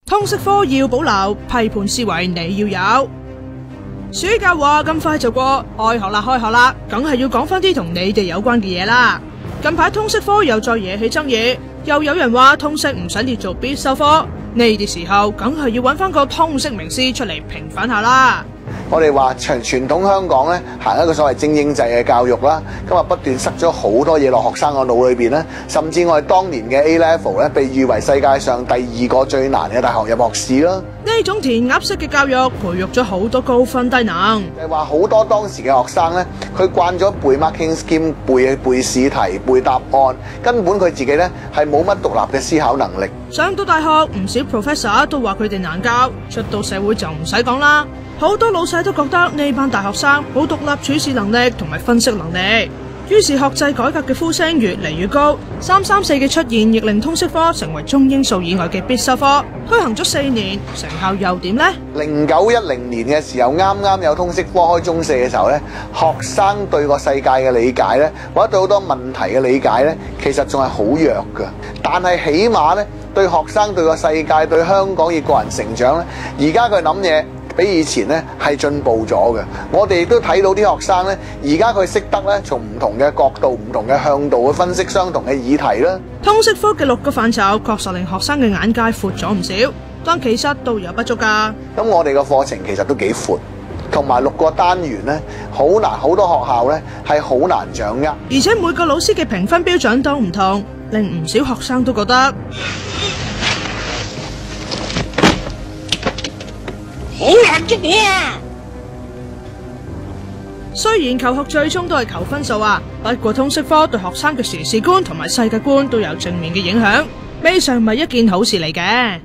通識科要保留，批判思維你要有。暑假話咁快就過，開學啦，梗係要講翻啲同你哋有關嘅嘢啦。近排通識科又再惹起爭議，又有人話通識唔使列做必修科，呢啲時候梗係要揾翻個通識名師出嚟平反下啦。我哋話傳統香港咧行一個所謂精英制嘅教育啦，今日不斷塞咗好多嘢落學生個腦裏邊咧，甚至我哋當年嘅 A Level 咧被譽為世界上第2個最難嘅大學入學試啦。呢種填鴨式嘅教育培育咗好多高分低能，係話好多當時嘅學生咧，佢慣咗背 marking scheme、背試題、背答案，根本佢自己咧係冇乜獨立嘅思考能力。上到大學唔少 professor 都話佢哋難教，出到社會就唔使講啦。好多老細都覺得呢班大學生冇獨立處事能力同埋分析能力，於是學制改革嘅呼聲越嚟越高。334嘅出現亦令通識科成為中英數以外嘅必修科。推行咗4年，成效又點呢？0910年嘅時候，啱有通識科開中四嘅時候咧，學生對個世界嘅理解咧，或者對好多問題嘅理解咧，其實仲係好弱㗎。但係起碼咧，對學生、對個世界、對香港以個人成長咧，而家佢諗嘢比以前咧係進步咗嘅。我哋亦都睇到啲學生咧，而家佢識得咧從唔同嘅角度、唔同嘅向度去分析相同嘅議題啦。通識科嘅6個範疇確實令學生嘅眼界闊咗唔少，但其實都有不足㗎。咁我哋個課程其實都幾闊，同埋6個單元咧好難，好多學校咧係好難掌握，而且每個老師嘅評分標準都唔同，令唔少學生都覺得好難捉我啊！雖然求學最終都係求分數啊，不過通識科對學生嘅時事觀同埋世界觀都有正面嘅影響，未嘗唔係一件好事嚟嘅。